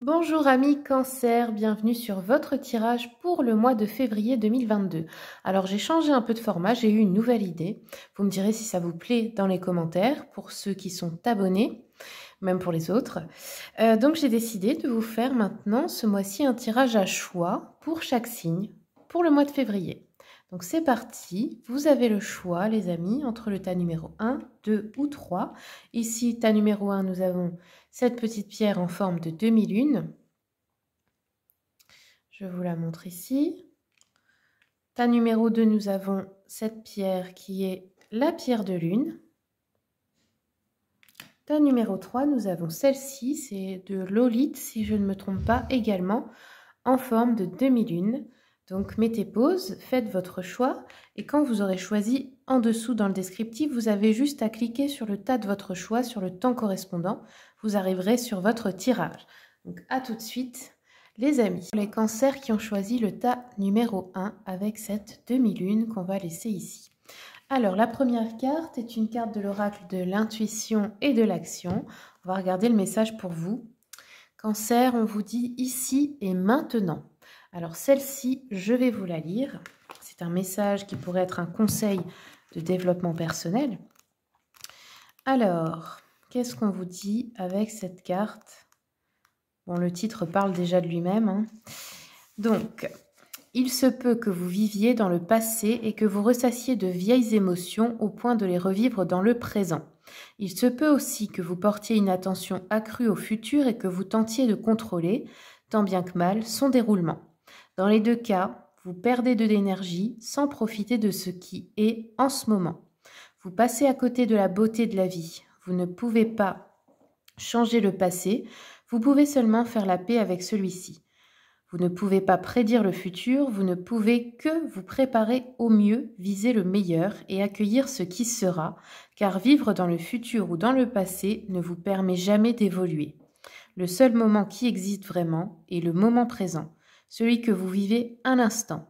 Bonjour amis Cancer, bienvenue sur votre tirage pour le mois de février 2022. Alors j'ai changé un peu de format, j'ai eu une nouvelle idée. Vous me direz si ça vous plaît dans les commentaires pour ceux qui sont abonnés, même pour les autres. Donc j'ai décidé de vous faire maintenant ce mois-ci un tirage à choix pour chaque signe pour le mois de février. Donc c'est parti, vous avez le choix les amis entre le tas numéro 1, 2 ou 3. Ici, tas numéro 1, nous avons cette petite pierre en forme de demi-lune. Je vous la montre ici. Tas numéro 2, nous avons cette pierre qui est la pierre de lune. Tas numéro 3, nous avons celle-ci, c'est de l'olite, si je ne me trompe pas, également en forme de demi-lune. Donc mettez pause, faites votre choix et quand vous aurez choisi, en dessous dans le descriptif, vous avez juste à cliquer sur le tas de votre choix, sur le temps correspondant. Vous arriverez sur votre tirage. Donc à tout de suite les amis. Les cancers qui ont choisi le tas numéro 1 avec cette demi-lune qu'on va laisser ici. Alors la première carte est une carte de l'oracle de l'intuition et de l'action. On va regarder le message pour vous. Cancer, on vous dit ici et maintenant. Alors celle-ci, je vais vous la lire. C'est un message qui pourrait être un conseil de développement personnel. Alors, qu'est-ce qu'on vous dit avec cette carte? Bon, le titre parle déjà de lui-même. Hein. Donc, il se peut que vous viviez dans le passé et que vous ressassiez de vieilles émotions au point de les revivre dans le présent. Il se peut aussi que vous portiez une attention accrue au futur et que vous tentiez de contrôler, tant bien que mal, son déroulement. Dans les deux cas, vous perdez de l'énergie sans profiter de ce qui est en ce moment. Vous passez à côté de la beauté de la vie. Vous ne pouvez pas changer le passé, vous pouvez seulement faire la paix avec celui-ci. Vous ne pouvez pas prédire le futur, vous ne pouvez que vous préparer au mieux, viser le meilleur et accueillir ce qui sera, car vivre dans le futur ou dans le passé ne vous permet jamais d'évoluer. Le seul moment qui existe vraiment est le moment présent, celui que vous vivez un instant.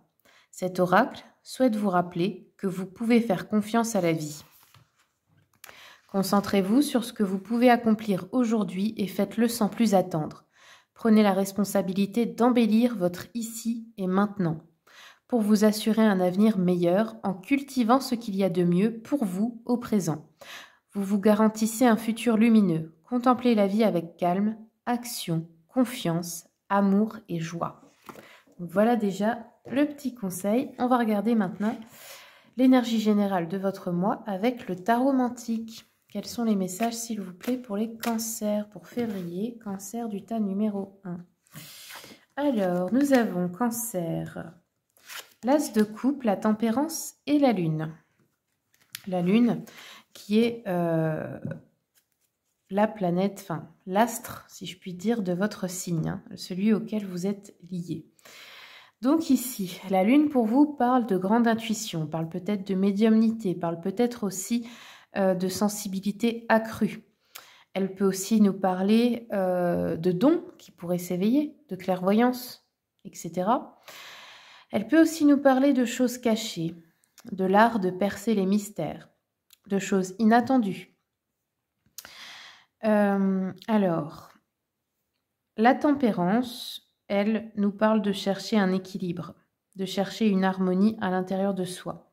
Cet oracle souhaite vous rappeler que vous pouvez faire confiance à la vie. Concentrez-vous sur ce que vous pouvez accomplir aujourd'hui et faites-le sans plus attendre. Prenez la responsabilité d'embellir votre ici et maintenant pour vous assurer un avenir meilleur en cultivant ce qu'il y a de mieux pour vous au présent. Vous vous garantissez un futur lumineux. Contemplez la vie avec calme, action, confiance, amour et joie. Donc voilà déjà le petit conseil. On va regarder maintenant l'énergie générale de votre mois avec le tarot mantique. Quels sont les messages, s'il vous plaît, pour les cancers pour février, cancer du tas numéro 1. Alors, nous avons cancer, l'as de coupe, la tempérance et la lune. La lune qui est la planète, enfin l'astre, si je puis dire, de votre signe, hein, celui auquel vous êtes lié. Donc ici, la lune pour vous parle de grande intuition, parle peut-être de médiumnité, parle peut-être aussi de sensibilité accrue. Elle peut aussi nous parler de dons qui pourraient s'éveiller, de clairvoyance, etc. Elle peut aussi nous parler de choses cachées, de l'art de percer les mystères, de choses inattendues. Alors, la tempérance, elle nous parle de chercher un équilibre, de chercher une harmonie à l'intérieur de soi.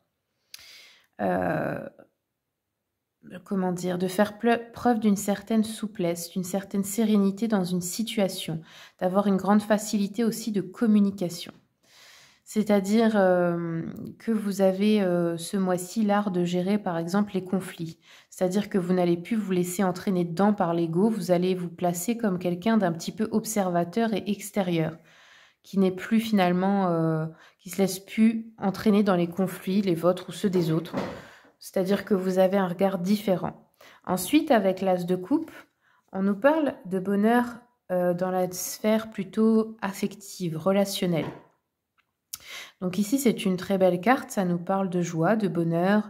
Comment dire, de faire preuve d'une certaine souplesse, d'une certaine sérénité dans une situation, d'avoir une grande facilité aussi de communication. C'est-à-dire que vous avez ce mois-ci l'art de gérer par exemple les conflits. C'est-à-dire que vous n'allez plus vous laisser entraîner dedans par l'ego, vous allez vous placer comme quelqu'un d'un petit peu observateur et extérieur, qui n'est plus finalement, qui se laisse plus entraîner dans les conflits, les vôtres ou ceux des autres. C'est-à-dire que vous avez un regard différent. Ensuite, avec l'as de coupe, on nous parle de bonheur dans la sphère plutôt affective, relationnelle. Donc ici, c'est une très belle carte, ça nous parle de joie, de bonheur,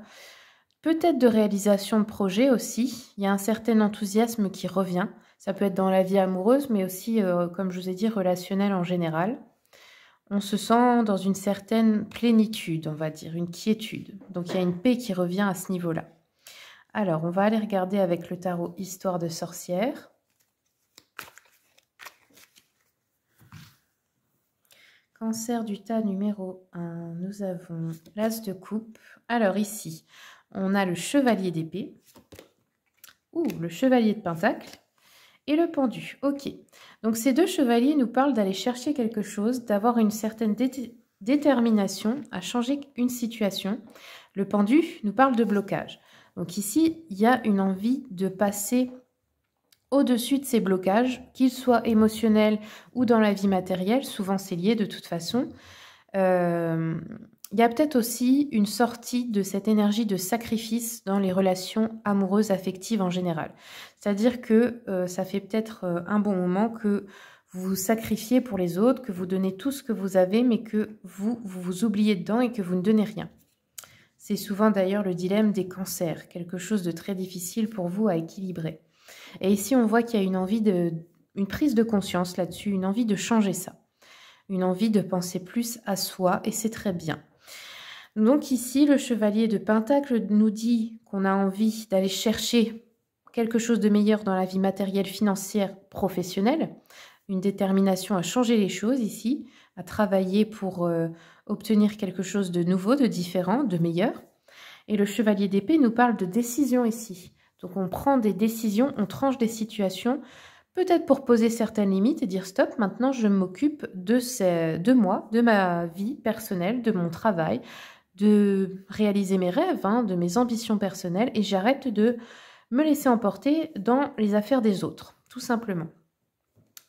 peut-être de réalisation de projet aussi. Il y a un certain enthousiasme qui revient. Ça peut être dans la vie amoureuse, mais aussi, comme je vous ai dit, relationnelle en général. On se sent dans une certaine plénitude, on va dire, une quiétude. Donc il y a une paix qui revient à ce niveau-là. Alors, on va aller regarder avec le tarot Histoire de sorcière. Cancer du tas numéro 1, nous avons l'as de coupe. Alors ici, on a le chevalier d'épée, ou le chevalier de pentacle, et le pendu. Ok, donc ces deux chevaliers nous parlent d'aller chercher quelque chose, d'avoir une certaine détermination à changer une situation. Le pendu nous parle de blocage. Donc ici, il y a une envie de passer au-dessus de ces blocages, qu'ils soient émotionnels ou dans la vie matérielle, souvent c'est lié de toute façon. Il y a peut-être aussi une sortie de cette énergie de sacrifice dans les relations amoureuses, affectives en général. C'est-à-dire que ça fait peut-être un bon moment que vous vous sacrifiez pour les autres, que vous donnez tout ce que vous avez, mais que vous oubliez dedans et que vous ne donnez rien. C'est souvent d'ailleurs le dilemme des cancers, quelque chose de très difficile pour vous à équilibrer. Et ici, on voit qu'il y a une prise de conscience là-dessus, une envie de changer ça, une envie de penser plus à soi, et c'est très bien. Donc ici, le chevalier de pentacle nous dit qu'on a envie d'aller chercher quelque chose de meilleur dans la vie matérielle, financière, professionnelle, une détermination à changer les choses ici, à travailler pour obtenir quelque chose de nouveau, de différent, de meilleur. Et le chevalier d'épée nous parle de décision ici. Donc on prend des décisions, on tranche des situations, peut-être pour poser certaines limites et dire stop, maintenant je m'occupe de moi, de ma vie personnelle, de mon travail, de réaliser mes rêves, de mes ambitions personnelles, et j'arrête de me laisser emporter dans les affaires des autres, tout simplement.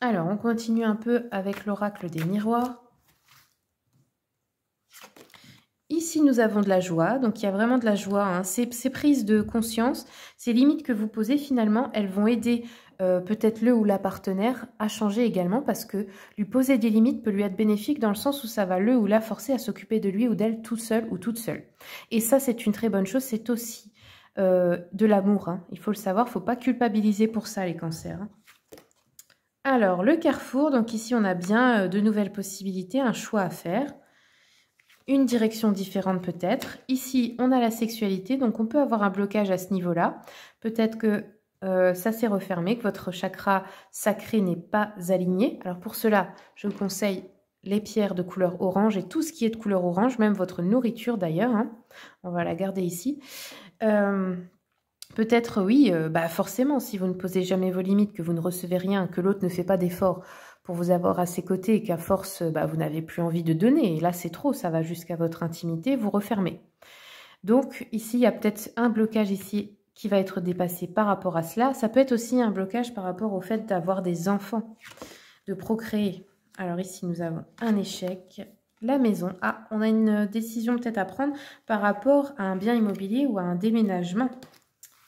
Alors on continue un peu avec l'oracle des miroirs. Ici, nous avons de la joie, donc il y a vraiment de la joie. Ces prises de conscience, ces limites que vous posez, finalement, elles vont aider peut-être le ou la partenaire à changer également, parce que lui poser des limites peut lui être bénéfique dans le sens où ça va le ou la forcer à s'occuper de lui ou d'elle tout seul ou toute seule. Et ça, c'est une très bonne chose, c'est aussi de l'amour. Il faut le savoir, il ne faut pas culpabiliser pour ça, les cancers. Alors, le carrefour, donc ici, on a bien de nouvelles possibilités, un choix à faire. Une direction différente peut-être. Ici, on a la sexualité, donc on peut avoir un blocage à ce niveau-là. Peut-être que ça s'est refermé, que votre chakra sacré n'est pas aligné. Alors pour cela, je vous conseille les pierres de couleur orange et tout ce qui est de couleur orange, même votre nourriture d'ailleurs. On va la garder ici. Peut-être, oui, forcément, si vous ne posez jamais vos limites, que vous ne recevez rien, que l'autre ne fait pas d'efforts pour vous avoir à ses côtés et qu'à force, vous n'avez plus envie de donner. Et là, c'est trop, ça va jusqu'à votre intimité, vous refermez. Donc, ici, il y a peut-être un blocage ici qui va être dépassé par rapport à cela. Ça peut être aussi un blocage par rapport au fait d'avoir des enfants, de procréer. Alors ici, nous avons un échec, la maison. Ah, on a une décision peut-être à prendre par rapport à un bien immobilier ou à un déménagement,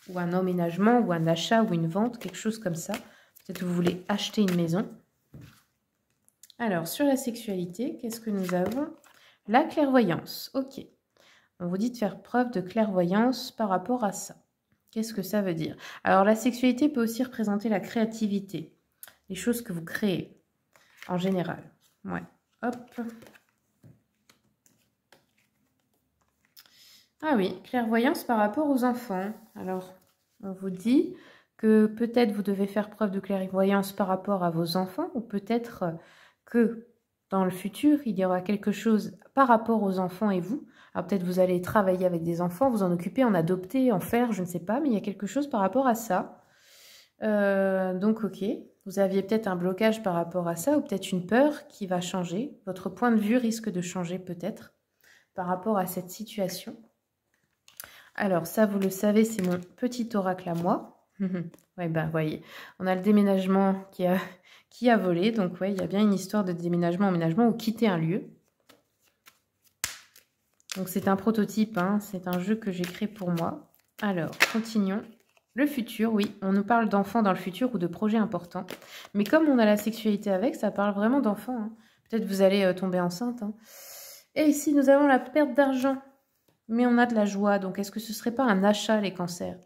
ou un emménagement, ou un achat, ou une vente, quelque chose comme ça. Peut-être que vous voulez acheter une maison. Alors, sur la sexualité, qu'est-ce que nous avons? La clairvoyance. Ok. On vous dit de faire preuve de clairvoyance par rapport à ça. Qu'est-ce que ça veut dire? Alors, la sexualité peut aussi représenter la créativité. Les choses que vous créez, en général. Ouais. Hop. Ah oui, clairvoyance par rapport aux enfants. Alors, on vous dit que peut-être vous devez faire preuve de clairvoyance par rapport à vos enfants, ou peut-être que dans le futur, il y aura quelque chose par rapport aux enfants et vous. Alors peut-être vous allez travailler avec des enfants, vous en occuper, en adopter, en faire, je ne sais pas, mais il y a quelque chose par rapport à ça. Donc ok, vous aviez peut-être un blocage par rapport à ça, ou peut-être une peur qui va changer. Votre point de vue risque de changer peut-être par rapport à cette situation. Alors ça, vous le savez, c'est mon petit oracle à moi. Ouais, voyez, on a le déménagement qui a volé. Donc, ouais, il y a bien une histoire de déménagement, emménagement ou quitter un lieu. Donc, c'est un prototype, c'est un jeu que j'ai créé pour moi. Alors, continuons. Le futur, oui, on nous parle d'enfants dans le futur ou de projets importants. Mais comme on a la sexualité avec, ça parle vraiment d'enfants. Peut-être vous allez tomber enceinte. Et ici, nous avons la perte d'argent. Mais on a de la joie. Donc, est-ce que ce ne serait pas un achat, les cancers?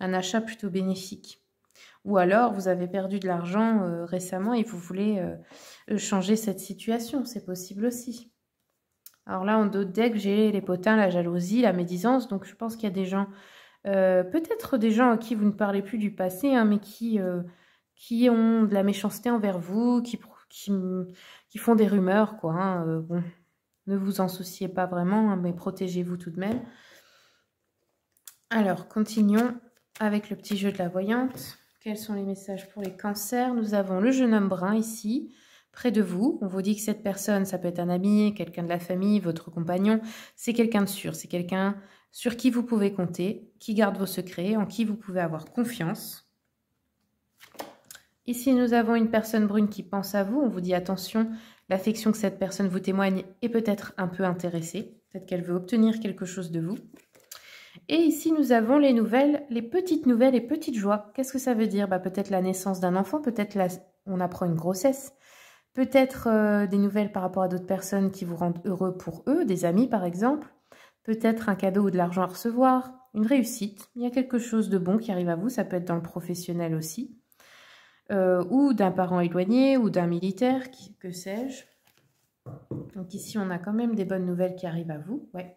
Un achat plutôt bénéfique? Ou alors, vous avez perdu de l'argent récemment et vous voulez changer cette situation. C'est possible aussi. Alors là, en dos de deck, j'ai les potins, la jalousie, la médisance. Donc, je pense qu'il y a des gens, peut-être des gens à qui vous ne parlez plus du passé, mais qui ont de la méchanceté envers vous, qui font des rumeurs, quoi. Hein. Bon, ne vous en souciez pas vraiment, hein, mais protégez-vous tout de même. Alors, continuons avec le petit jeu de la voyante. Quels sont les messages pour les cancers? Nous avons le jeune homme brun ici, près de vous. On vous dit que cette personne, ça peut être un ami, quelqu'un de la famille, votre compagnon. C'est quelqu'un de sûr, c'est quelqu'un sur qui vous pouvez compter, qui garde vos secrets, en qui vous pouvez avoir confiance. Ici, nous avons une personne brune qui pense à vous. On vous dit attention, l'affection que cette personne vous témoigne est peut-être un peu intéressée. Peut-être qu'elle veut obtenir quelque chose de vous. Et ici, nous avons les nouvelles, les petites nouvelles et petites joies. Qu'est-ce que ça veut dire? Peut-être la naissance d'un enfant, peut-être on apprend une grossesse, peut-être des nouvelles par rapport à d'autres personnes qui vous rendent heureux pour eux, des amis par exemple, peut-être un cadeau ou de l'argent à recevoir, une réussite. Il y a quelque chose de bon qui arrive à vous, ça peut être dans le professionnel aussi, ou d'un parent éloigné, ou d'un militaire, que sais-je. Donc ici, on a quand même des bonnes nouvelles qui arrivent à vous. Ouais.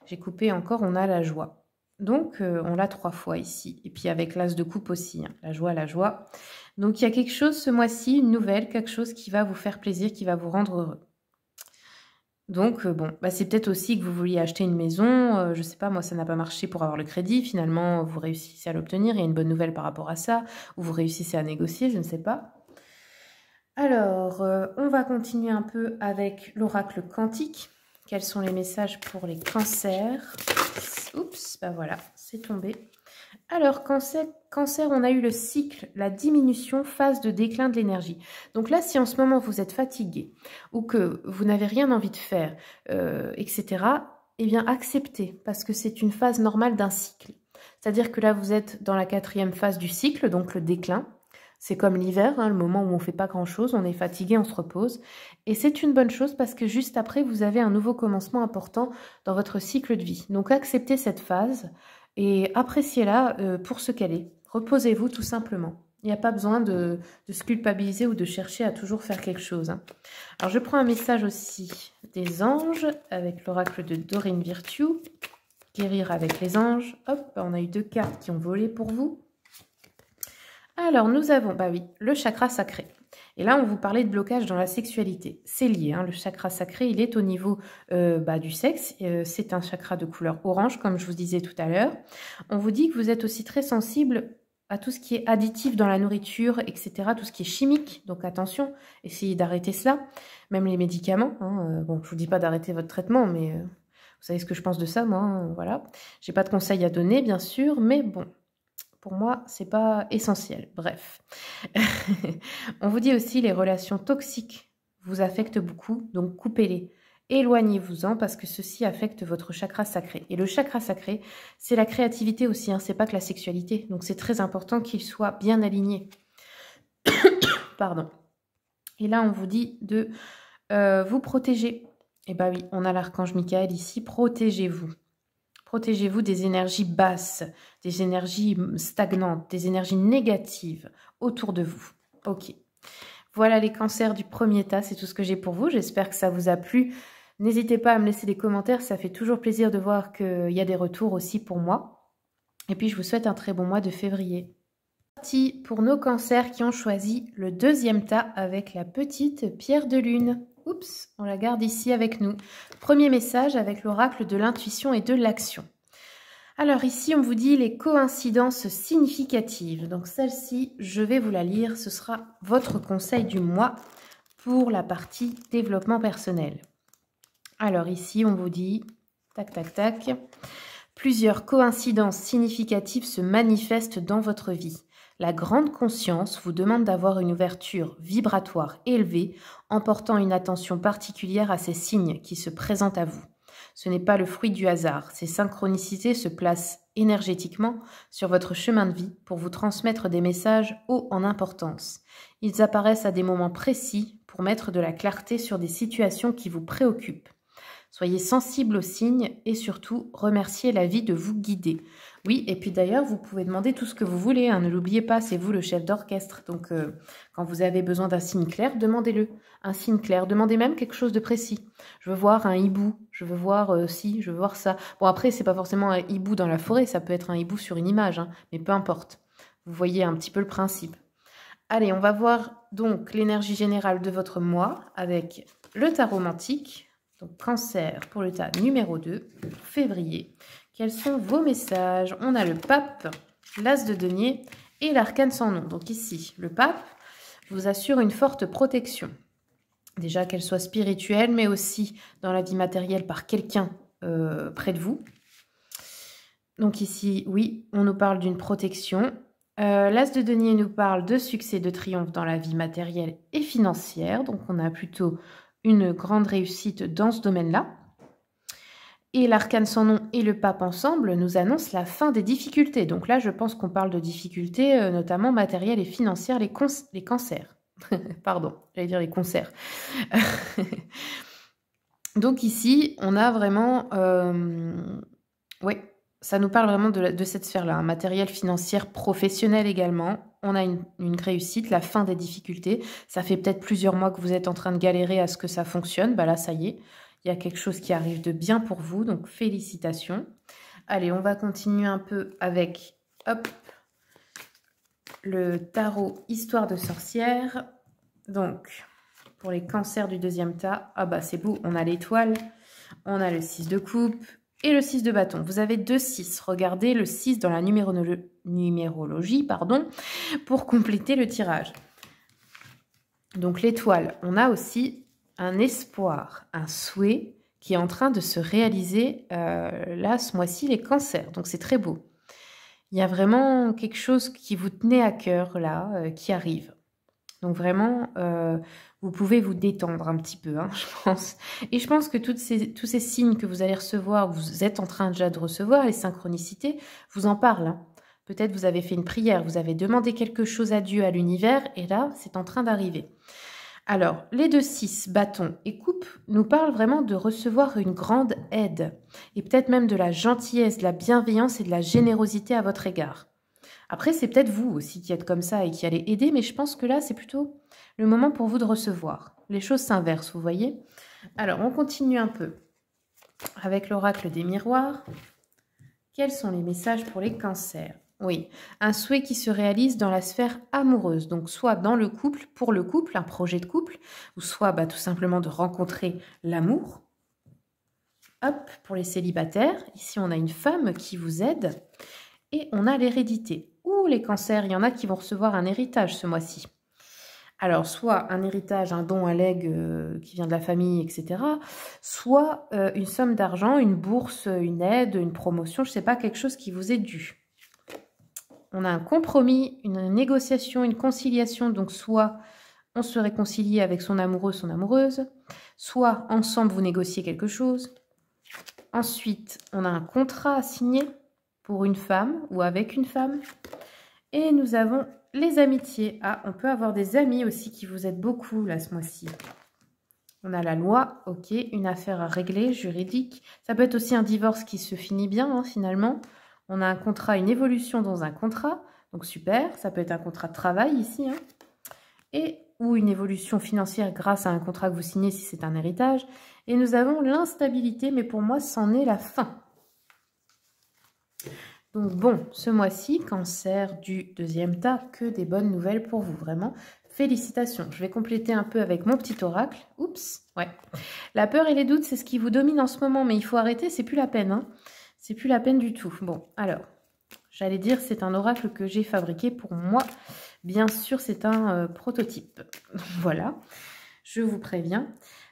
J'ai coupé encore, on a la joie. Donc, on l'a 3 fois ici. Et puis avec l'as de coupe aussi, hein. La joie, la joie. Donc, il y a quelque chose ce mois-ci, une nouvelle, quelque chose qui va vous faire plaisir, qui va vous rendre heureux. Donc, bon, c'est peut-être aussi que vous vouliez acheter une maison. Je ne sais pas, moi, ça n'a pas marché pour avoir le crédit. Finalement, vous réussissez à l'obtenir. Il y a une bonne nouvelle par rapport à ça. Ou vous réussissez à négocier, je ne sais pas. Alors, on va continuer un peu avec l'oracle quantique. Quels sont les messages pour les cancers? Oups, voilà, c'est tombé. Alors, cancer, on a eu le cycle, la diminution, phase de déclin de l'énergie. Donc là, si en ce moment vous êtes fatigué ou que vous n'avez rien envie de faire, etc., eh bien acceptez, parce que c'est une phase normale d'un cycle. C'est-à-dire que là, vous êtes dans la 4e phase du cycle, donc le déclin. C'est comme l'hiver, hein, le moment où on ne fait pas grand-chose, on est fatigué, on se repose. Et c'est une bonne chose parce que juste après, vous avez un nouveau commencement important dans votre cycle de vie. Donc acceptez cette phase et appréciez-la pour ce qu'elle est. Reposez-vous tout simplement. Il n'y a pas besoin de se culpabiliser ou de chercher à toujours faire quelque chose. Hein. Alors je prends un message aussi des anges avec l'oracle de Doreen Virtue. Guérir avec les anges. Hop, on a eu 2 cartes qui ont volé pour vous. Alors, nous avons, oui, le chakra sacré. Et là, on vous parlait de blocage dans la sexualité. C'est lié, hein, le chakra sacré, il est au niveau du sexe. C'est un chakra de couleur orange, comme je vous disais tout à l'heure. On vous dit que vous êtes aussi très sensible à tout ce qui est additif dans la nourriture, etc., tout ce qui est chimique. Donc attention, essayez d'arrêter cela. Même les médicaments. Hein, bon, je vous dis pas d'arrêter votre traitement, mais vous savez ce que je pense de ça, moi. Hein, voilà. J'ai pas de conseils à donner, bien sûr, mais bon. Pour moi, c'est pas essentiel. Bref. On vous dit aussi les relations toxiques vous affectent beaucoup, donc coupez-les. Éloignez-vous-en parce que ceci affecte votre chakra sacré. Et le chakra sacré, c'est la créativité aussi, hein, c'est pas que la sexualité. Donc c'est très important qu'il soit bien aligné. Pardon. Et là, on vous dit de vous protéger. Et oui, on a l'archange Michael ici, protégez-vous. Protégez-vous des énergies basses, des énergies stagnantes, des énergies négatives autour de vous. Ok. Voilà les cancers du premier tas, c'est tout ce que j'ai pour vous. J'espère que ça vous a plu. N'hésitez pas à me laisser des commentaires, ça fait toujours plaisir de voir qu'il y a des retours aussi pour moi. Et puis je vous souhaite un très bon mois de février. Parti pour nos cancers qui ont choisi le 2e tas avec la petite pierre de lune. Oups, on la garde ici avec nous. Premier message avec l'oracle de l'intuition et de l'action. Alors ici, on vous dit les coïncidences significatives. Donc celle-ci, je vais vous la lire. Ce sera votre conseil du mois pour la partie développement personnel. Alors ici, on vous dit, tac, tac, tac, plusieurs coïncidences significatives se manifestent dans votre vie. La grande conscience vous demande d'avoir une ouverture vibratoire élevée en portant une attention particulière à ces signes qui se présentent à vous. Ce n'est pas le fruit du hasard. Ces synchronicités se placent énergétiquement sur votre chemin de vie pour vous transmettre des messages hauts en importance. Ils apparaissent à des moments précis pour mettre de la clarté sur des situations qui vous préoccupent. Soyez sensible aux signes et surtout remerciez la vie de vous guider. Oui, et puis d'ailleurs, vous pouvez demander tout ce que vous voulez. Hein, ne l'oubliez pas, c'est vous le chef d'orchestre. Donc, quand vous avez besoin d'un signe clair, demandez-le. Un signe clair. Demandez même quelque chose de précis. Je veux voir un hibou. Je veux voir je veux voir ça. Bon, après, c'est pas forcément un hibou dans la forêt. Ça peut être un hibou sur une image. Hein, mais peu importe. Vous voyez un petit peu le principe. Allez, on va voir donc l'énergie générale de votre mois avec le tarot romantique. Donc Cancer pour le tas numéro 2, février. Quels sont vos messages? On a le pape, l'as de denier et l'arcane sans nom. Donc ici, le pape vous assure une forte protection. Déjà qu'elle soit spirituelle, mais aussi dans la vie matérielle par quelqu'un près de vous. Donc ici, oui, on nous parle d'une protection. L'as de denier nous parle de succès, de triomphe dans la vie matérielle et financière. Donc on a plutôt une grande réussite dans ce domaine-là. Et l'arcane sans nom et le pape ensemble nous annoncent la fin des difficultés. Donc là, je pense qu'on parle de difficultés notamment matérielles et financières, les cancers. Pardon, j'allais dire les concerts. Donc ici, on a vraiment... oui, ça nous parle vraiment de cette sphère-là. Matériel, financière, professionnel également. On a une réussite, la fin des difficultés. Ça fait peut-être plusieurs mois que vous êtes en train de galérer à ce que ça fonctionne. Bah là, ça y est. Il y a quelque chose qui arrive de bien pour vous, donc félicitations. Allez, on va continuer un peu avec, hop, le tarot Histoire de sorcière. Donc, pour les cancers du deuxième tas, ah bah c'est beau, on a l'étoile, on a le 6 de coupe et le 6 de bâton. Vous avez 2 6, regardez le 6 dans la numérologie, pardon, pour compléter le tirage. Donc l'étoile, on a aussi un espoir, un souhait qui est en train de se réaliser là, ce mois-ci, les cancers. Donc, c'est très beau. Il y a vraiment quelque chose qui vous tenait à cœur, là, qui arrive. Donc, vraiment, vous pouvez vous détendre un petit peu, hein, je pense. Et je pense que tous ces signes que vous allez recevoir, vous êtes en train déjà de recevoir, les synchronicités, vous en parlent. Hein. Peut-être vous avez fait une prière, vous avez demandé quelque chose à Dieu, à l'univers, et là, c'est en train d'arriver. Alors, les 2 6, bâton et coupe, nous parlent vraiment de recevoir une grande aide et peut-être même de la gentillesse, de la bienveillance et de la générosité à votre égard. Après, c'est peut-être vous aussi qui êtes comme ça et qui allez aider, mais je pense que là, c'est plutôt le moment pour vous de recevoir. Les choses s'inversent, vous voyez? Alors, on continue un peu avec l'oracle des miroirs. Quels sont les messages pour les cancers? Oui, un souhait qui se réalise dans la sphère amoureuse, donc soit dans le couple, pour le couple, un projet de couple, ou soit tout simplement de rencontrer l'amour. Hop, pour les célibataires, ici on a une femme qui vous aide, et on a l'hérédité. Ouh, les cancers, il y en a qui vont recevoir un héritage ce mois-ci. Alors, soit un héritage, un don, un legs qui vient de la famille, etc. Soit une somme d'argent, une bourse, une aide, une promotion, je ne sais pas, quelque chose qui vous est dû. On a un compromis, une négociation, une conciliation. Donc, soit on se réconcilie avec son amoureux, son amoureuse. Soit ensemble, vous négociez quelque chose. Ensuite, on a un contrat à signer pour une femme ou avec une femme. Et nous avons les amitiés. Ah, on peut avoir des amis aussi qui vous aident beaucoup là ce mois-ci. On a la loi, ok, une affaire à régler, juridique. Ça peut être aussi un divorce qui se finit bien hein, finalement. On a un contrat, une évolution dans un contrat. Donc super, ça peut être un contrat de travail ici. Hein. Et ou une évolution financière grâce à un contrat que vous signez si c'est un héritage. Et nous avons l'instabilité, mais pour moi, c'en est la fin. Donc bon, ce mois-ci, cancer du deuxième tas, que des bonnes nouvelles pour vous, vraiment. Félicitations. Je vais compléter un peu avec mon petit oracle. Oups, ouais. La peur et les doutes, c'est ce qui vous domine en ce moment, mais il faut arrêter, c'est plus la peine. Hein. C'est plus la peine du tout. Bon, alors, j'allais dire, c'est un oracle que j'ai fabriqué pour moi. Bien sûr, c'est un prototype. Voilà, je vous préviens.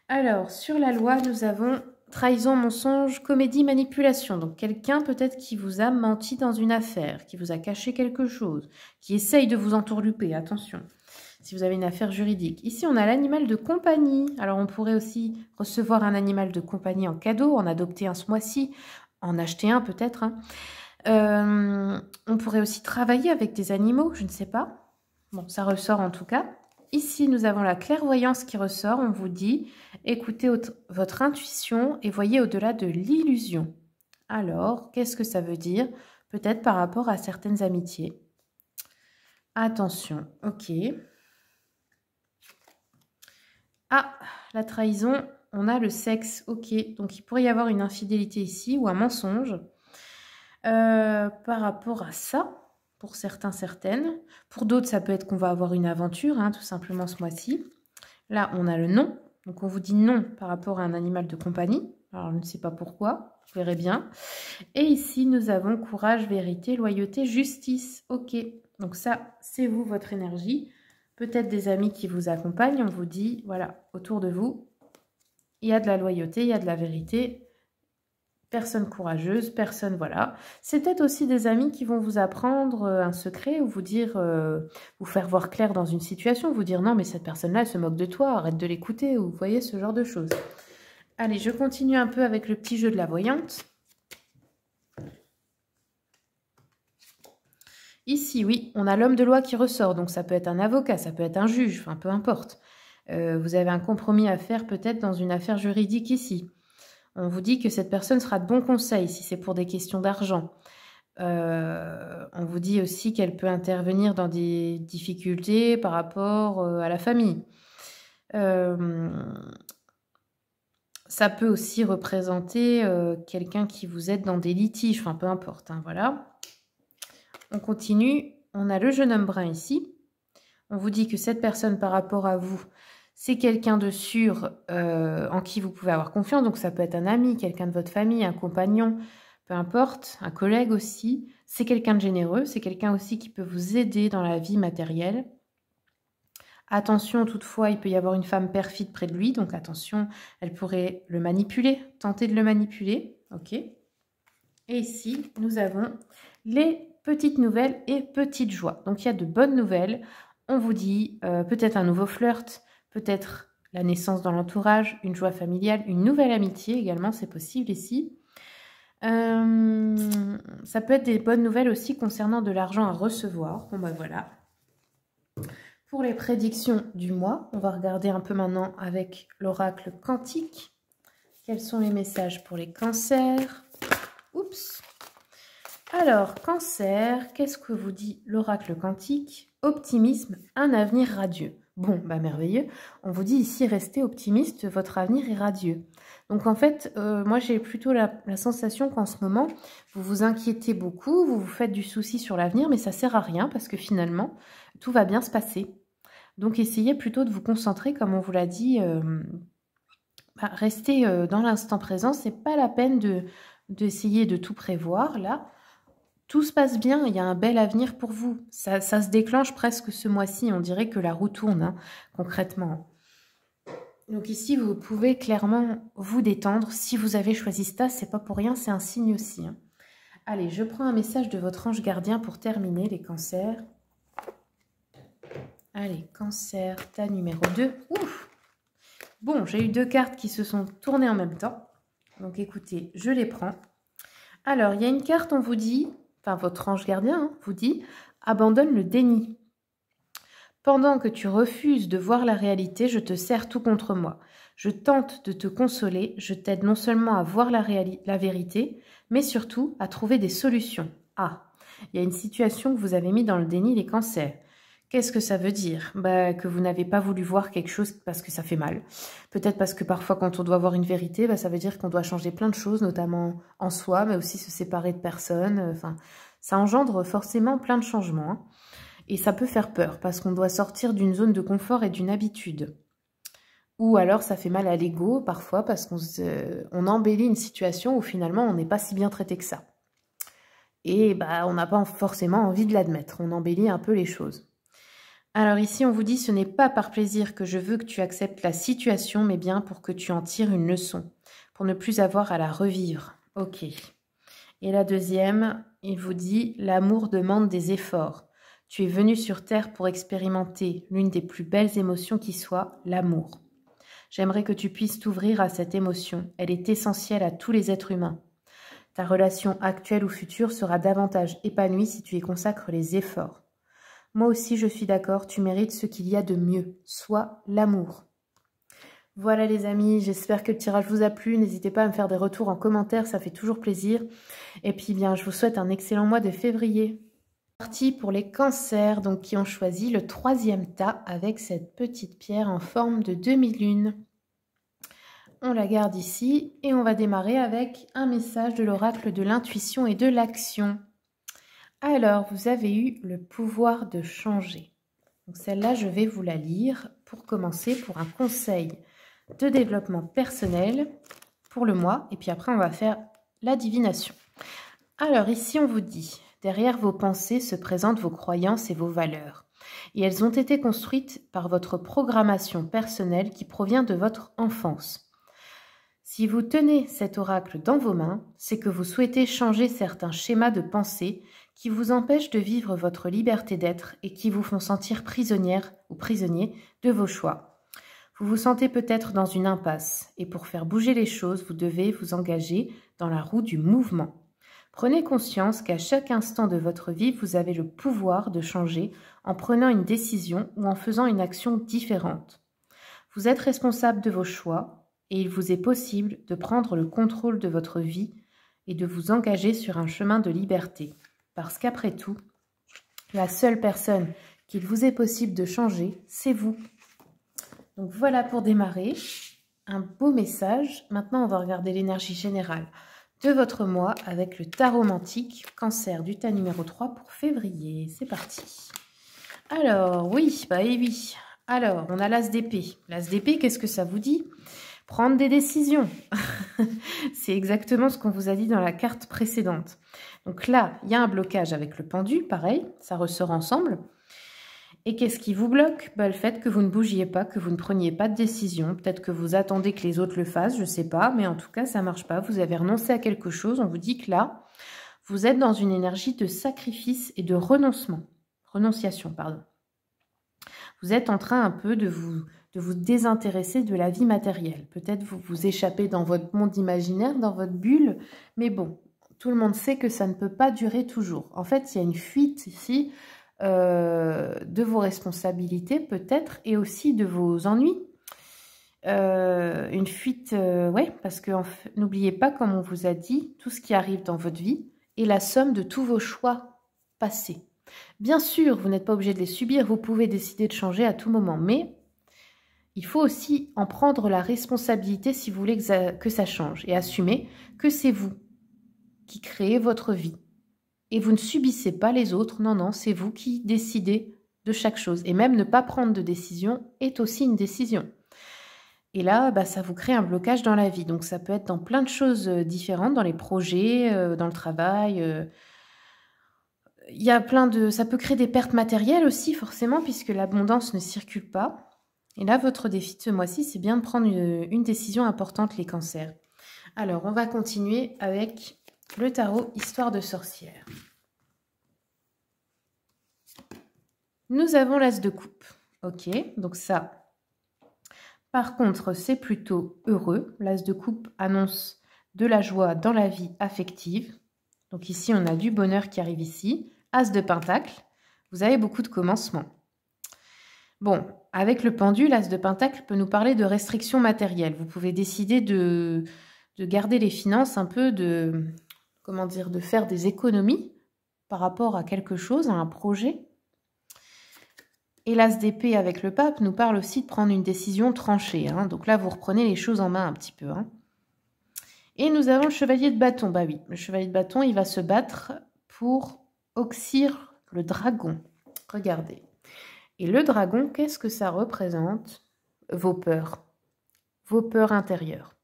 Alors, sur la loi, nous avons trahison, mensonge, comédie, manipulation. Donc, quelqu'un peut-être qui vous a menti dans une affaire, qui vous a caché quelque chose, qui essaye de vous entourlouper. Attention, si vous avez une affaire juridique. Ici, on a l'animal de compagnie. Alors, on pourrait aussi recevoir un animal de compagnie en cadeau, en adopter un ce mois-ci, en acheter un peut-être. Hein. On pourrait aussi travailler avec des animaux, je ne sais pas. Bon, ça ressort en tout cas. Ici, nous avons la clairvoyance qui ressort. On vous dit, écoutez votre intuition et voyez au-delà de l'illusion. Alors, qu'est-ce que ça veut dire? Peut-être par rapport à certaines amitiés. Attention, ok. Ah, la trahison, on a le sexe, ok. Donc, il pourrait y avoir une infidélité ici ou un mensonge par rapport à ça. pour certains, certaines. Pour d'autres, ça peut être qu'on va avoir une aventure, hein, tout simplement ce mois-ci. Là, on a le non. Donc, on vous dit non par rapport à un animal de compagnie. Alors, je ne sais pas pourquoi, vous verrez bien. Et ici, nous avons courage, vérité, loyauté, justice. Ok, donc ça, c'est vous, votre énergie. Peut-être des amis qui vous accompagnent. On vous dit, voilà, autour de vous, il y a de la loyauté, il y a de la vérité. Personne courageuse, personne, voilà. C'est peut-être aussi des amis qui vont vous apprendre un secret ou vous dire, vous faire voir clair dans une situation, vous dire non mais cette personne-là, elle se moque de toi, arrête de l'écouter, ou vous voyez ce genre de choses. Allez, je continue un peu avec le petit jeu de la voyante. Ici, oui, on a l'homme de loi qui ressort, donc ça peut être un avocat, ça peut être un juge, enfin peu importe. Vous avez un compromis à faire peut-être dans une affaire juridique ici. On vous dit que cette personne sera de bon conseil si c'est pour des questions d'argent. On vous dit aussi qu'elle peut intervenir dans des difficultés par rapport à la famille. Ça peut aussi représenter quelqu'un qui vous aide dans des litiges, enfin peu importe, hein, voilà. On continue, on a le jeune homme brun ici. On vous dit que cette personne par rapport à vous, c'est quelqu'un de sûr en qui vous pouvez avoir confiance. Donc ça peut être un ami, quelqu'un de votre famille, un compagnon, peu importe, un collègue aussi. C'est quelqu'un de généreux, c'est quelqu'un aussi qui peut vous aider dans la vie matérielle. Attention, toutefois, il peut y avoir une femme perfide près de lui. Donc attention, elle pourrait le manipuler, tenter de le manipuler. Ok. Et ici, nous avons les petites nouvelles et petites joies. Donc il y a de bonnes nouvelles. On vous dit peut-être un nouveau flirt, peut-être la naissance dans l'entourage, une joie familiale, une nouvelle amitié également, c'est possible ici. Ça peut être des bonnes nouvelles aussi concernant de l'argent à recevoir. Bon ben voilà. Pour les prédictions du mois, on va regarder un peu maintenant avec l'oracle quantique. Quels sont les messages pour les cancers? Oups. Alors, cancer, qu'est-ce que vous dit l'oracle quantique? Optimisme, un avenir radieux. Bon, bah merveilleux. On vous dit ici, restez optimiste, votre avenir est radieux. Donc en fait, moi j'ai plutôt la sensation qu'en ce moment, vous vous inquiétez beaucoup, vous vous faites du souci sur l'avenir, mais ça sert à rien parce que finalement, tout va bien se passer. Donc essayez plutôt de vous concentrer, comme on vous l'a dit, restez dans l'instant présent. C'est pas la peine d'essayer de tout prévoir là. Tout se passe bien, il y a un bel avenir pour vous. Ça se déclenche presque ce mois-ci, on dirait que la roue tourne, hein, concrètement. Donc ici, vous pouvez clairement vous détendre. Si vous avez choisi ça, c'est pas pour rien, c'est un signe aussi. Hein. Allez, je prends un message de votre ange gardien pour terminer les cancers. Allez, cancer, tas numéro 2. Ouf! Bon, j'ai eu 2 cartes qui se sont tournées en même temps. Donc écoutez, je les prends. Alors, il y a une carte, on vous dit... Enfin, votre ange gardien hein, vous dit « Abandonne le déni ». Pendant que tu refuses de voir la réalité, je te serre tout contre moi. Je tente de te consoler, je t'aide non seulement à voir la vérité, mais surtout à trouver des solutions. Ah, il y a une situation que vous avez mis dans le déni, les cancers. Qu'est-ce que ça veut dire? Que vous n'avez pas voulu voir quelque chose parce que ça fait mal. Peut-être parce que parfois quand on doit voir une vérité, ça veut dire qu'on doit changer plein de choses, notamment en soi, mais aussi se séparer de personnes. Enfin, ça engendre forcément plein de changements. Hein. Et ça peut faire peur parce qu'on doit sortir d'une zone de confort et d'une habitude. Ou alors ça fait mal à l'ego parfois parce qu'on embellit une situation où finalement on n'est pas si bien traité que ça. Et on n'a pas forcément envie de l'admettre, on embellit un peu les choses. Alors ici, on vous dit, ce n'est pas par plaisir que je veux que tu acceptes la situation, mais bien pour que tu en tires une leçon, pour ne plus avoir à la revivre. Ok. Et la deuxième, il vous dit, l'amour demande des efforts. Tu es venu sur Terre pour expérimenter l'une des plus belles émotions qui soit, l'amour. J'aimerais que tu puisses t'ouvrir à cette émotion. Elle est essentielle à tous les êtres humains. Ta relation actuelle ou future sera davantage épanouie si tu y consacres les efforts. Moi aussi, je suis d'accord, tu mérites ce qu'il y a de mieux, soit l'amour. Voilà les amis, j'espère que le tirage vous a plu. N'hésitez pas à me faire des retours en commentaire, ça fait toujours plaisir. Et puis bien, je vous souhaite un excellent mois de février. Parti pour les cancers, donc qui ont choisi le 3e tas avec cette petite pierre en forme de demi-lune. On la garde ici et on va démarrer avec un message de l'oracle de l'intuition et de l'action. Alors, vous avez eu le pouvoir de changer. Donc celle-là, je vais vous la lire pour commencer pour un conseil de développement personnel pour le mois. Et puis après, on va faire la divination. Alors ici, on vous dit, derrière vos pensées se présentent vos croyances et vos valeurs. Et elles ont été construites par votre programmation personnelle qui provient de votre enfance. Si vous tenez cet oracle dans vos mains, c'est que vous souhaitez changer certains schémas de pensée qui vous empêchent de vivre votre liberté d'être et qui vous font sentir prisonnière ou prisonnier de vos choix. Vous vous sentez peut-être dans une impasse et pour faire bouger les choses, vous devez vous engager dans la roue du mouvement. Prenez conscience qu'à chaque instant de votre vie, vous avez le pouvoir de changer en prenant une décision ou en faisant une action différente. Vous êtes responsable de vos choix et il vous est possible de prendre le contrôle de votre vie et de vous engager sur un chemin de liberté. Parce qu'après tout, la seule personne qu'il vous est possible de changer, c'est vous. Donc voilà pour démarrer. Un beau message. Maintenant, on va regarder l'énergie générale de votre mois avec le tarot mantique, cancer du tas numéro 3 pour février. C'est parti. Alors, oui, oui. Alors, on a l'as d'épée. L'as d'épée, qu'est-ce que ça vous dit? Prendre des décisions. C'est exactement ce qu'on vous a dit dans la carte précédente. Donc là, il y a un blocage avec le pendu, pareil, ça ressort ensemble. Et qu'est-ce qui vous bloque? Le fait que vous ne bougiez pas, que vous ne preniez pas de décision. Peut-être que vous attendez que les autres le fassent, je ne sais pas. Mais en tout cas, ça ne marche pas. Vous avez renoncé à quelque chose. On vous dit que là, vous êtes dans une énergie de sacrifice et de renonciation, pardon. Vous êtes en train un peu de vous désintéresser de la vie matérielle. Peut-être vous vous échappez dans votre monde imaginaire, dans votre bulle. Mais bon, tout le monde sait que ça ne peut pas durer toujours. En fait, il y a une fuite ici de vos responsabilités peut-être et aussi de vos ennuis. Une fuite, ouais, parce que n'oubliez pas, comme on vous a dit, tout ce qui arrive dans votre vie est la somme de tous vos choix passés. Bien sûr, vous n'êtes pas obligé de les subir, vous pouvez décider de changer à tout moment, mais il faut aussi en prendre la responsabilité si vous voulez que ça change et assumer que c'est vous qui créez votre vie. Et vous ne subissez pas les autres, non, c'est vous qui décidez de chaque chose. Et même ne pas prendre de décision est aussi une décision. Et là, ça vous crée un blocage dans la vie. Donc ça peut être dans plein de choses différentes, dans les projets, dans le travail. Il y a ça peut créer des pertes matérielles aussi, forcément, puisque l'abondance ne circule pas. Et là, votre défi de ce mois-ci, c'est bien de prendre une décision importante, les cancers. Alors, on va continuer avec le tarot Histoire de sorcière. Nous avons l'as de coupe. Ok, donc ça, par contre, c'est plutôt heureux. L'as de coupe annonce de la joie dans la vie affective. Donc ici, on a du bonheur qui arrive ici. As de pentacle, vous avez beaucoup de commencements. Bon, avec le pendu, l'as de pentacle peut nous parler de restrictions matérielles. Vous pouvez décider de garder les finances un peu, de faire des économies par rapport à quelque chose, à un projet. Et l'as d'épée avec le pape nous parle aussi de prendre une décision tranchée. Donc là, vous reprenez les choses en main un petit peu. Et nous avons le chevalier de bâton. Bah oui, le chevalier de bâton, il va se battre pour Oxyre, le dragon. Regardez. Et le dragon, qu'est-ce que ça représente? Vos peurs intérieures.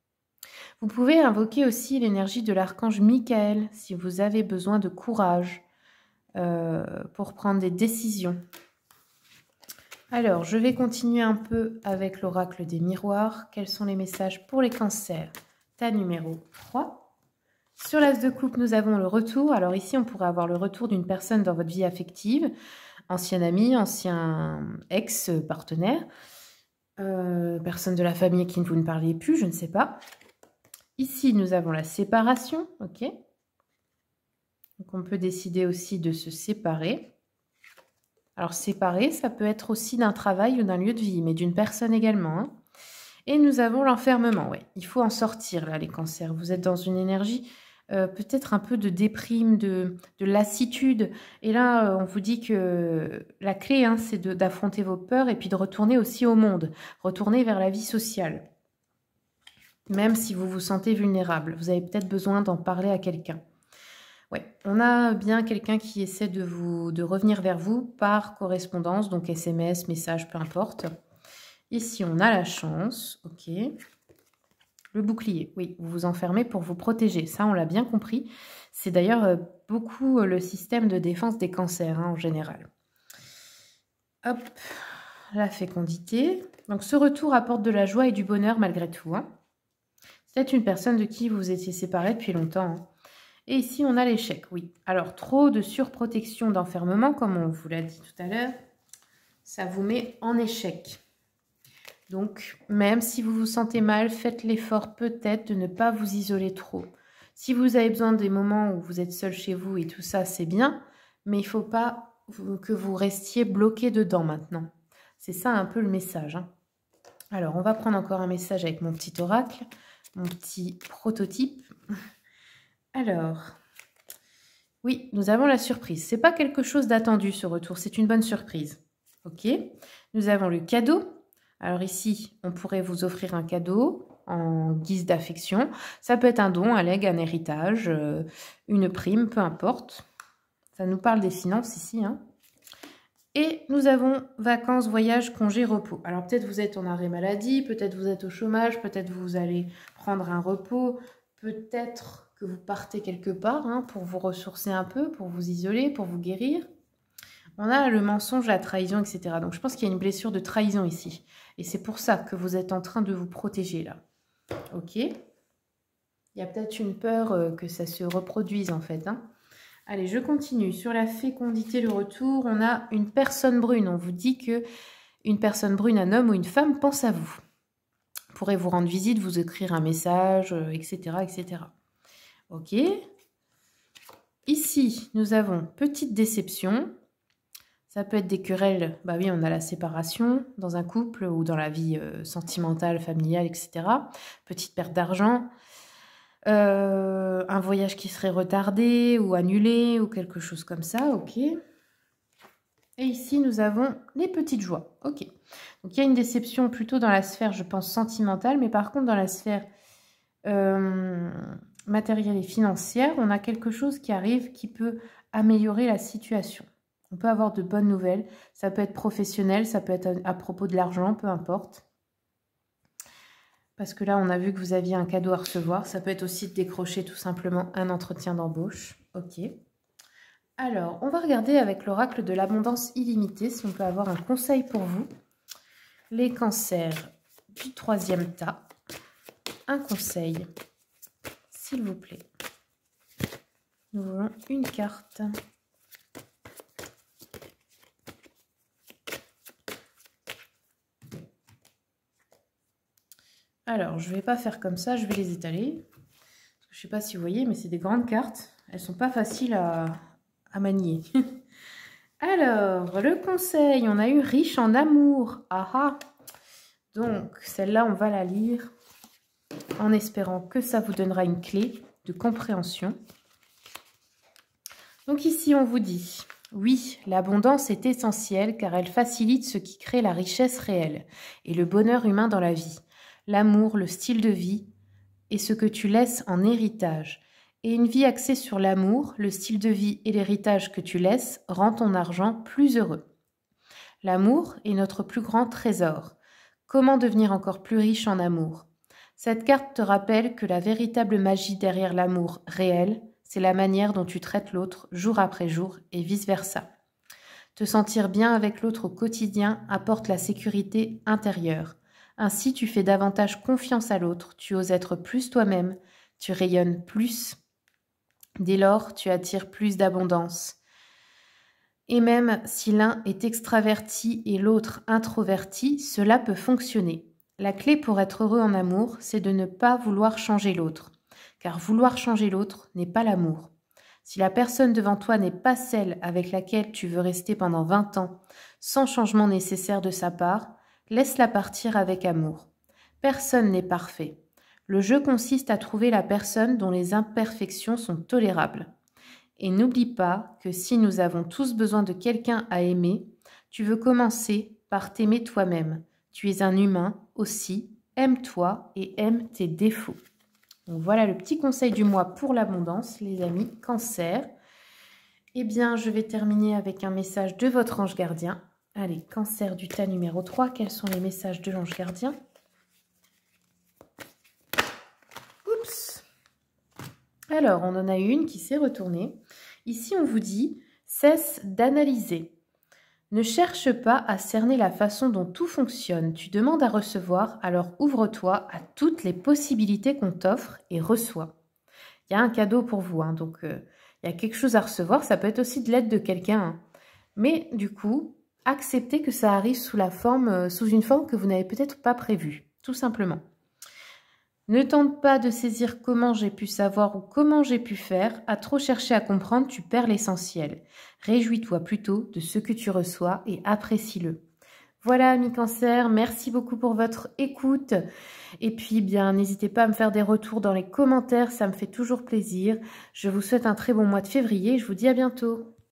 Vous pouvez invoquer aussi l'énergie de l'archange Michael si vous avez besoin de courage pour prendre des décisions. Alors, je vais continuer un peu avec l'oracle des miroirs. Quels sont les messages pour les cancers? Tas numéro 3. Sur l'as de coupe, nous avons le retour. Alors ici, on pourrait avoir le retour d'une personne dans votre vie affective, ancien ami, ancien ex-partenaire, personne de la famille qui ne vous ne parliez plus, je ne sais pas. Ici, nous avons la séparation, ok. Donc on peut décider aussi de se séparer. Alors séparer, ça peut être aussi d'un travail ou d'un lieu de vie, mais d'une personne également. Et nous avons l'enfermement, ouais. Il faut en sortir là, les cancers. Vous êtes dans une énergie peut-être un peu de déprime, de lassitude. Et là, on vous dit que la clé, c'est d'affronter vos peurs et puis de retourner aussi au monde, retourner vers la vie sociale. Même si vous vous sentez vulnérable, vous avez peut-être besoin d'en parler à quelqu'un. Ouais, on a bien quelqu'un qui essaie de revenir vers vous par correspondance, donc SMS, message, peu importe. Ici, on a la chance, ok. Le bouclier, oui, vous vous enfermez pour vous protéger, ça on l'a bien compris. C'est d'ailleurs beaucoup le système de défense des cancers en général. Hop, la fécondité. Donc ce retour apporte de la joie et du bonheur malgré tout. C'est peut-être une personne de qui vous étiez séparés depuis longtemps. Et ici, on a l'échec, oui. Alors, trop de surprotection, d'enfermement, comme on vous l'a dit tout à l'heure, ça vous met en échec. Donc, même si vous vous sentez mal, faites l'effort peut-être de ne pas vous isoler trop. Si vous avez besoin des moments où vous êtes seul chez vous et tout ça, c'est bien, mais il ne faut pas que vous restiez bloqué dedans maintenant. C'est ça un peu le message. Alors, on va prendre encore un message avec mon petit oracle, mon petit prototype. Alors, oui, nous avons la surprise. Ce n'est pas quelque chose d'attendu ce retour, c'est une bonne surprise. Ok, nous avons le cadeau. Alors ici, on pourrait vous offrir un cadeau en guise d'affection. Ça peut être un don, un legs, un héritage, une prime, peu importe. Ça nous parle des finances ici. Et nous avons vacances, voyages, congés, repos. Alors peut-être vous êtes en arrêt maladie, peut-être vous êtes au chômage, peut-être vous allez prendre un repos, peut-être que vous partez quelque part pour vous ressourcer un peu, pour vous isoler, pour vous guérir. On a le mensonge, la trahison, etc. Donc je pense qu'il y a une blessure de trahison ici. Et c'est pour ça que vous êtes en train de vous protéger là. Ok. Il y a peut-être une peur que ça se reproduise en fait. Allez, je continue. Sur la fécondité, le retour, on a une personne brune. On vous dit que une personne brune, un homme ou une femme, pense à vous. Pourrait vous rendre visite, vous écrire un message, etc., etc. Ok. Ici, nous avons petite déception. Ça peut être des querelles. Bah oui, on a la séparation dans un couple ou dans la vie sentimentale, familiale, etc. Petite perte d'argent. Un voyage qui serait retardé ou annulé ou quelque chose comme ça, ok. Et ici, nous avons les petites joies, ok. Donc, il y a une déception plutôt dans la sphère, je pense, sentimentale, mais par contre, dans la sphère matérielle et financière, on a quelque chose qui arrive qui peut améliorer la situation. On peut avoir de bonnes nouvelles, ça peut être professionnel, ça peut être à propos de l'argent, peu importe. Parce que là, on a vu que vous aviez un cadeau à recevoir. Ça peut être aussi de décrocher tout simplement un entretien d'embauche. Ok. Alors, on va regarder avec l'oracle de l'abondance illimitée si on peut avoir un conseil pour vous. Les cancers du 3e tas. Un conseil, s'il vous plaît. Nous voulons une carte. Alors, je ne vais pas faire comme ça, je vais les étaler. Je ne sais pas si vous voyez, mais c'est des grandes cartes. Elles ne sont pas faciles à manier. Alors, le conseil, on a eu riche en amour. Ah ah. Donc, celle-là, on va la lire en espérant que ça vous donnera une clé de compréhension. Donc ici, on vous dit, oui, l'abondance est essentielle car elle facilite ce qui crée la richesse réelle et le bonheur humain dans la vie. L'amour, le style de vie et ce que tu laisses en héritage. Et une vie axée sur l'amour, le style de vie et l'héritage que tu laisses rend ton argent plus heureux. L'amour est notre plus grand trésor. Comment devenir encore plus riche en amour? Cette carte te rappelle que la véritable magie derrière l'amour réel, c'est la manière dont tu traites l'autre jour après jour et vice-versa. Te sentir bien avec l'autre au quotidien apporte la sécurité intérieure. Ainsi, tu fais davantage confiance à l'autre, tu oses être plus toi-même, tu rayonnes plus. Dès lors, tu attires plus d'abondance. Et même si l'un est extraverti et l'autre introverti, cela peut fonctionner. La clé pour être heureux en amour, c'est de ne pas vouloir changer l'autre. Car vouloir changer l'autre n'est pas l'amour. Si la personne devant toi n'est pas celle avec laquelle tu veux rester pendant 20 ans, sans changement nécessaire de sa part, laisse-la partir avec amour. Personne n'est parfait. Le jeu consiste à trouver la personne dont les imperfections sont tolérables. Et n'oublie pas que si nous avons tous besoin de quelqu'un à aimer, tu veux commencer par t'aimer toi-même. Tu es un humain aussi, aime-toi et aime tes défauts. Donc voilà le petit conseil du mois pour l'abondance, les amis, Cancer. Eh bien, je vais terminer avec un message de votre ange gardien. Allez, Cancer du tas numéro 3, quels sont les messages de l'ange gardien? Oups! Alors, on en a une qui s'est retournée. Ici, on vous dit, cesse d'analyser. Ne cherche pas à cerner la façon dont tout fonctionne. Tu demandes à recevoir, alors ouvre-toi à toutes les possibilités qu'on t'offre et reçois. Il y a un cadeau pour vous, hein, donc il y a quelque chose à recevoir. Ça peut être aussi de l'aide de quelqu'un. Hein. Mais du coup, acceptez que ça arrive sous une forme que vous n'avez peut-être pas prévue, tout simplement. Ne tente pas de saisir comment j'ai pu savoir ou comment j'ai pu faire. À trop chercher à comprendre, tu perds l'essentiel. Réjouis-toi plutôt de ce que tu reçois et apprécie-le. Voilà, amis Cancer, merci beaucoup pour votre écoute. Et puis, bien, n'hésitez pas à me faire des retours dans les commentaires, ça me fait toujours plaisir. Je vous souhaite un très bon mois de février, je vous dis à bientôt.